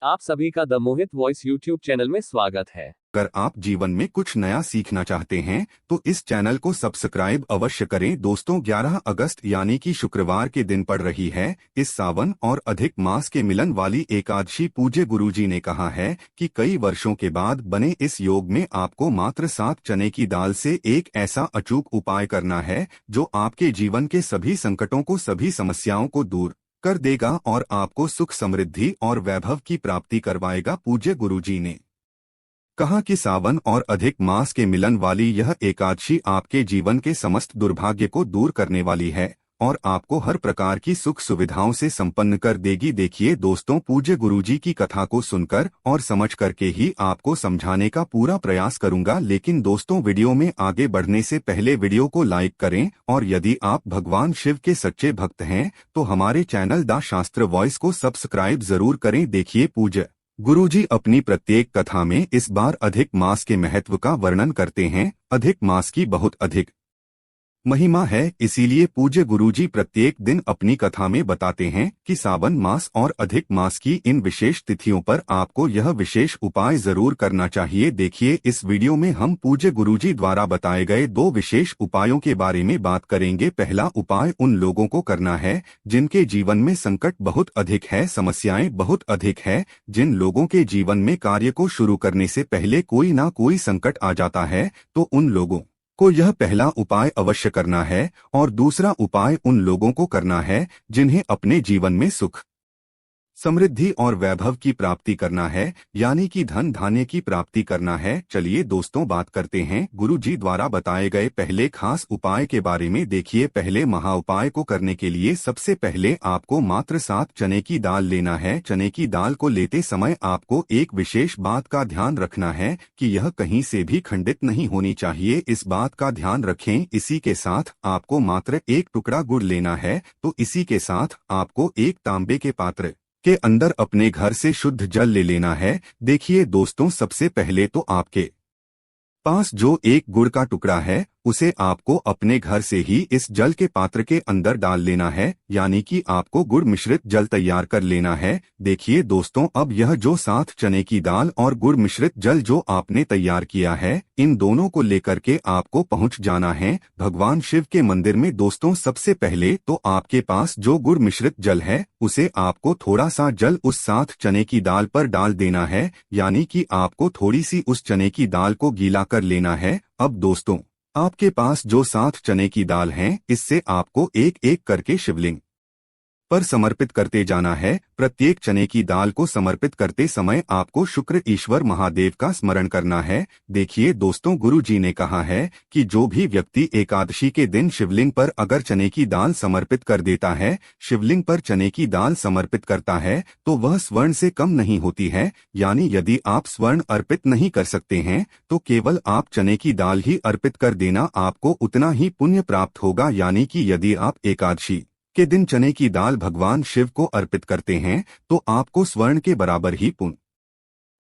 आप सभी का the Mohit voice YouTube channel में स्वागत है। अगर आप जीवन में कुछ नया सीखना चाहते हैं तो इस चैनल को सब्सक्राइब अवश्य करें। दोस्तों, 11 अगस्त यानी कि शुक्रवार के दिन पड़ रही है इस सावन और अधिक मास के मिलन वाली एकादशी। पूज्य गुरुजी ने कहा है कि कई वर्षों के बाद बने इस योग में आपको मात्र 7 चने की दाल से एक ऐसा अचूक उपाय करना है जो आपके जीवन के सभी संकटों को, सभी समस्याओं को दूर कर देगा और आपको सुख, समृद्धि और वैभव की प्राप्ति करवाएगा। पूज्य गुरुजी ने कहा कि सावन और अधिक मास के मिलन वाली यह एकादशी आपके जीवन के समस्त दुर्भाग्य को दूर करने वाली है और आपको हर प्रकार की सुख सुविधाओं से संपन्न कर देगी। देखिए दोस्तों, पूज्य गुरुजी की कथा को सुनकर और समझ करके ही आपको समझाने का पूरा प्रयास करूंगा। लेकिन दोस्तों, वीडियो में आगे बढ़ने से पहले वीडियो को लाइक करें और यदि आप भगवान शिव के सच्चे भक्त हैं तो हमारे चैनल द शास्त्र वॉइस को सब्सक्राइब जरूर करें। देखिए, पूज्य गुरुजी अपनी प्रत्येक कथा में इस बार अधिक मास के महत्व का वर्णन करते हैं। अधिक मास की बहुत अधिक महिमा है, इसीलिए पूज्य गुरुजी प्रत्येक दिन अपनी कथा में बताते हैं कि सावन मास और अधिक मास की इन विशेष तिथियों पर आपको यह विशेष उपाय जरूर करना चाहिए। देखिए, इस वीडियो में हम पूज्य गुरुजी द्वारा बताए गए 2 विशेष उपायों के बारे में बात करेंगे। पहला उपाय उन लोगों को करना है जिनके जीवन में संकट बहुत अधिक है, समस्याएं बहुत अधिक है, जिन लोगों के जीवन में कार्य को शुरू करने से पहले कोई ना कोई संकट आ जाता है, तो उन लोगों को यह पहला उपाय अवश्य करना है। और दूसरा उपाय उन लोगों को करना है जिन्हें अपने जीवन में सुख, समृद्धि और वैभव की प्राप्ति करना है, यानी कि धन धान्य की प्राप्ति करना है। चलिए दोस्तों, बात करते हैं गुरुजी द्वारा बताए गए पहले खास उपाय के बारे में। देखिए, पहले महा उपाय को करने के लिए सबसे पहले आपको मात्र 7 चने की दाल लेना है। चने की दाल को लेते समय आपको एक विशेष बात का ध्यान रखना है कि यह कहीं से भी खंडित नहीं होनी चाहिए, इस बात का ध्यान रखें। इसी के साथ आपको मात्र एक टुकड़ा गुड़ लेना है। तो इसी के साथ आपको एक तांबे के पात्र के अंदर अपने घर से शुद्ध जल ले लेना है। देखिए दोस्तों, सबसे पहले तो आपके पास जो एक गुड़ का टुकड़ा है उसे आपको अपने घर से ही इस जल के पात्र के अंदर डाल लेना है, यानी कि आपको गुड़ मिश्रित जल तैयार कर लेना है। देखिए दोस्तों, अब यह जो 7 चने की दाल और गुड़ मिश्रित जल जो आपने तैयार किया है, इन दोनों को लेकर के आपको पहुंच जाना है भगवान शिव के मंदिर में। दोस्तों, सबसे पहले तो आपके पास जो गुड़ मिश्रित जल है उसे आपको थोड़ा सा जल उस 7 चने की दाल पर डाल देना है, यानी कि आपको थोड़ी सी उस चने की दाल को गीला कर लेना है। अब दोस्तों, आपके पास जो 7 चने की दाल हैं, इससे आपको एक एक करके शिवलिंग पर समर्पित करते जाना है। प्रत्येक चने की दाल को समर्पित करते समय आपको शुक्र ईश्वर महादेव का स्मरण करना है। देखिए दोस्तों, गुरु जी ने कहा है कि जो भी व्यक्ति एकादशी के दिन शिवलिंग पर अगर चने की दाल समर्पित कर देता है, शिवलिंग पर चने की दाल समर्पित करता है, तो वह स्वर्ण से कम नहीं होती है। यानी यदि आप स्वर्ण अर्पित नहीं कर सकते हैं तो केवल आप चने की दाल ही अर्पित कर देना, आपको उतना ही पुण्य प्राप्त होगा। यानी कि यदि आप एकादशी के दिन चने की दाल भगवान शिव को अर्पित करते हैं तो आपको स्वर्ण के बराबर ही पुण्य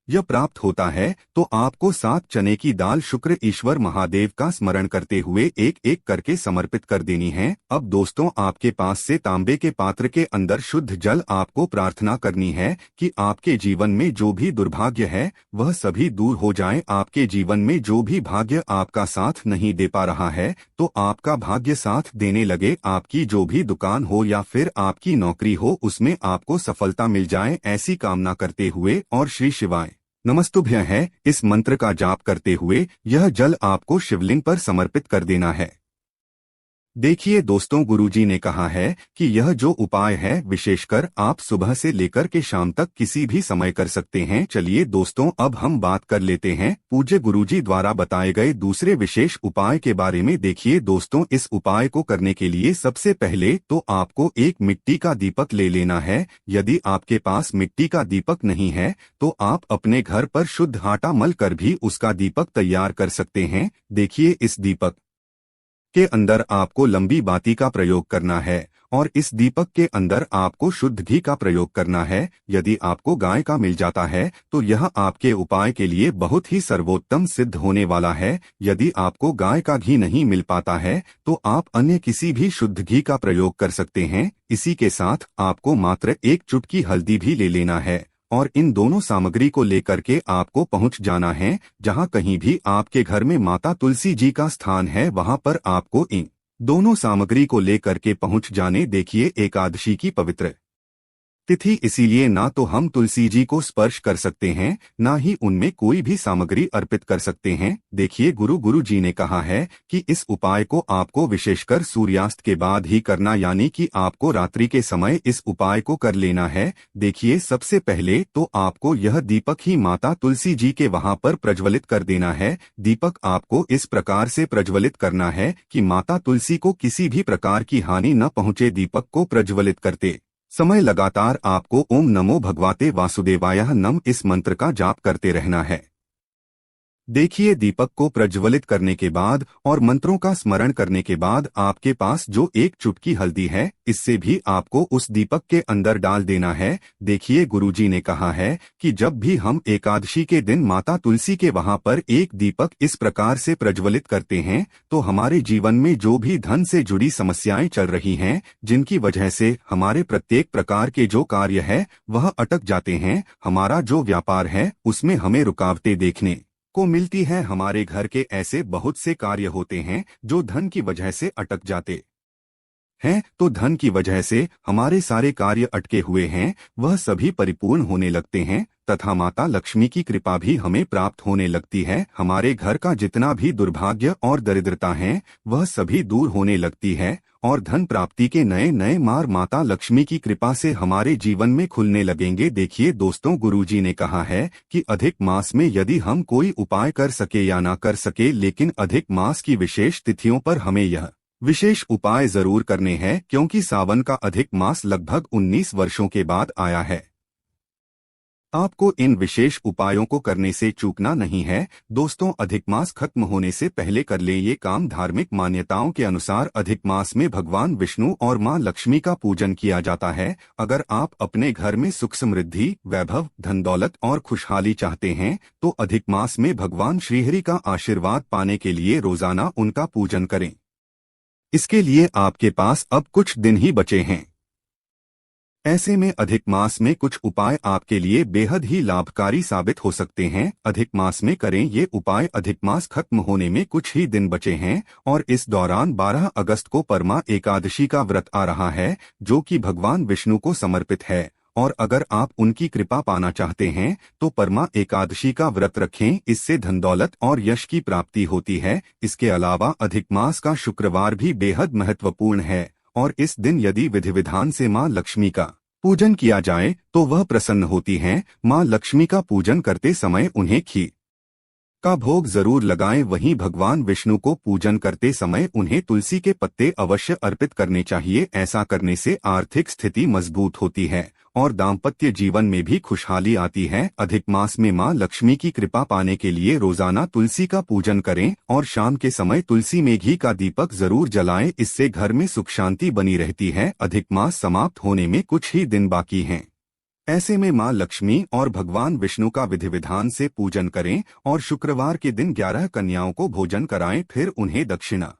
यह प्राप्त होता है। तो आपको 7 चने की दाल शुक्र ईश्वर महादेव का स्मरण करते हुए एक एक करके समर्पित कर देनी है। अब दोस्तों, आपके पास से तांबे के पात्र के अंदर शुद्ध जल आपको प्रार्थना करनी है कि आपके जीवन में जो भी दुर्भाग्य है वह सभी दूर हो जाए। आपके जीवन में जो भी भाग्य आपका साथ नहीं दे पा रहा है तो आपका भाग्य साथ देने लगे। आपकी जो भी दुकान हो या फिर आपकी नौकरी हो उसमें आपको सफलता मिल जाए, ऐसी कामना करते हुए और श्री शिवाय नमस्तुभ्य है इस मंत्र का जाप करते हुए यह जल आपको शिवलिंग पर समर्पित कर देना है। देखिए दोस्तों, गुरुजी ने कहा है कि यह जो उपाय है विशेषकर आप सुबह से लेकर के शाम तक किसी भी समय कर सकते हैं। चलिए दोस्तों, अब हम बात कर लेते हैं पूज्य गुरुजी द्वारा बताए गए दूसरे विशेष उपाय के बारे में। देखिए दोस्तों, इस उपाय को करने के लिए सबसे पहले तो आपको एक मिट्टी का दीपक ले लेना है। यदि आपके पास मिट्टी का दीपक नहीं है तो आप अपने घर पर शुद्ध आटा मल कर भी उसका दीपक तैयार कर सकते हैं। देखिए, इस दीपक के अंदर आपको लंबी बाती का प्रयोग करना है और इस दीपक के अंदर आपको शुद्ध घी का प्रयोग करना है। यदि आपको गाय का मिल जाता है तो यह आपके उपाय के लिए बहुत ही सर्वोत्तम सिद्ध होने वाला है। यदि आपको गाय का घी नहीं मिल पाता है तो आप अन्य किसी भी शुद्ध घी का प्रयोग कर सकते हैं। इसी के साथ आपको मात्र एक चुटकी हल्दी भी ले लेना है और इन दोनों सामग्री को लेकर के आपको पहुंच जाना है। जहां कहीं भी आपके घर में माता तुलसी जी का स्थान है वहां पर आपको इन दोनों सामग्री को लेकर के पहुंच जाने। देखिए एकादशी की पवित्र तिथि, इसीलिए ना तो हम तुलसी जी को स्पर्श कर सकते हैं, ना ही उनमें कोई भी सामग्री अर्पित कर सकते हैं। देखिए गुरु जी ने कहा है कि इस उपाय को आपको विशेषकर सूर्यास्त के बाद ही करना, यानी कि आपको रात्रि के समय इस उपाय को कर लेना है। देखिए सबसे पहले तो आपको यह दीपक ही माता तुलसी जी के वहां पर प्रज्वलित कर देना है। दीपक आपको इस प्रकार से प्रज्वलित करना है कि माता तुलसी को किसी भी प्रकार की हानि न पहुंचे। दीपक को प्रज्वलित करते समय लगातार आपको ओम नमो भगवते वासुदेवाय नम इस मंत्र का जाप करते रहना है। देखिए दीपक को प्रज्वलित करने के बाद और मंत्रों का स्मरण करने के बाद आपके पास जो एक चुटकी हल्दी है, इससे भी आपको उस दीपक के अंदर डाल देना है। देखिए गुरुजी ने कहा है कि जब भी हम एकादशी के दिन माता तुलसी के वहां पर एक दीपक इस प्रकार से प्रज्वलित करते हैं तो हमारे जीवन में जो भी धन से जुड़ी समस्याएं चल रही हैं, जिनकी वजह से हमारे प्रत्येक प्रकार के जो कार्य है वह अटक जाते हैं, हमारा जो व्यापार है उसमें हमें रुकावटें देखने को मिलती है, हमारे घर के ऐसे बहुत से कार्य होते हैं जो धन की वजह से अटक जाते हैं, तो धन की वजह से हमारे सारे कार्य अटके हुए हैं वह सभी परिपूर्ण होने लगते हैं तथा माता लक्ष्मी की कृपा भी हमें प्राप्त होने लगती है। हमारे घर का जितना भी दुर्भाग्य और दरिद्रता है वह सभी दूर होने लगती है और धन प्राप्ति के नए नए मार्ग माता लक्ष्मी की कृपा से हमारे जीवन में खुलने लगेंगे। देखिए दोस्तों, गुरुजी ने कहा है कि अधिक मास में यदि हम कोई उपाय कर सके या ना कर सके, लेकिन अधिक मास की विशेष तिथियों पर हमें यह विशेष उपाय जरूर करने हैं, क्योंकि सावन का अधिक मास लगभग 19 वर्षों के बाद आया है। आपको इन विशेष उपायों को करने से चूकना नहीं है। दोस्तों, अधिक मास खत्म होने से पहले कर ले ये काम। धार्मिक मान्यताओं के अनुसार अधिक मास में भगवान विष्णु और मां लक्ष्मी का पूजन किया जाता है। अगर आप अपने घर में सुख समृद्धि, वैभव, धन दौलत और खुशहाली चाहते हैं तो अधिक मास में भगवान श्रीहरि का आशीर्वाद पाने के लिए रोजाना उनका पूजन करें। इसके लिए आपके पास अब कुछ दिन ही बचे हैं। ऐसे में अधिक मास में कुछ उपाय आपके लिए बेहद ही लाभकारी साबित हो सकते हैं। अधिक मास में करें ये उपाय। अधिक मास खत्म होने में कुछ ही दिन बचे हैं और इस दौरान 12 अगस्त को परमा एकादशी का व्रत आ रहा है जो कि भगवान विष्णु को समर्पित है। और अगर आप उनकी कृपा पाना चाहते हैं तो परमा एकादशी का व्रत रखें, इससे धन दौलत और यश की प्राप्ति होती है। इसके अलावा अधिक मास का शुक्रवार भी बेहद महत्वपूर्ण है और इस दिन यदि विधि विधान से मां लक्ष्मी का पूजन किया जाए तो वह प्रसन्न होती हैं। मां लक्ष्मी का पूजन करते समय उन्हें खीर का भोग जरूर लगाएं। वहीं भगवान विष्णु को पूजन करते समय उन्हें तुलसी के पत्ते अवश्य अर्पित करने चाहिए। ऐसा करने से आर्थिक स्थिति मजबूत होती है और दाम्पत्य जीवन में भी खुशहाली आती है। अधिक मास में मां लक्ष्मी की कृपा पाने के लिए रोजाना तुलसी का पूजन करें और शाम के समय तुलसी में घी का दीपक जरूर जलाएं। इससे घर में सुख शांति बनी रहती है। अधिक मास समाप्त होने में कुछ ही दिन बाकी हैं। ऐसे में मां लक्ष्मी और भगवान विष्णु का विधि विधान से पूजन करें और शुक्रवार के दिन 11 कन्याओं को भोजन कराएं, फिर उन्हें दक्षिणा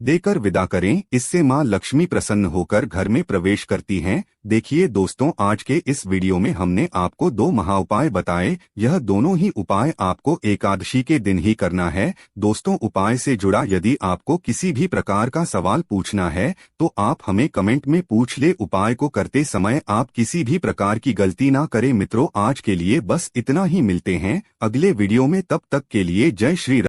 देकर विदा करें। इससे मां लक्ष्मी प्रसन्न होकर घर में प्रवेश करती हैं। देखिए दोस्तों, आज के इस वीडियो में हमने आपको 2 महाउपाय बताए। यह दोनों ही उपाय आपको एकादशी के दिन ही करना है। दोस्तों, उपाय से जुड़ा यदि आपको किसी भी प्रकार का सवाल पूछना है तो आप हमें कमेंट में पूछ ले। उपाय को करते समय आप किसी भी प्रकार की गलती ना करें। मित्रों, आज के लिए बस इतना ही। मिलते हैं अगले वीडियो में, तब तक के लिए जय श्री राम।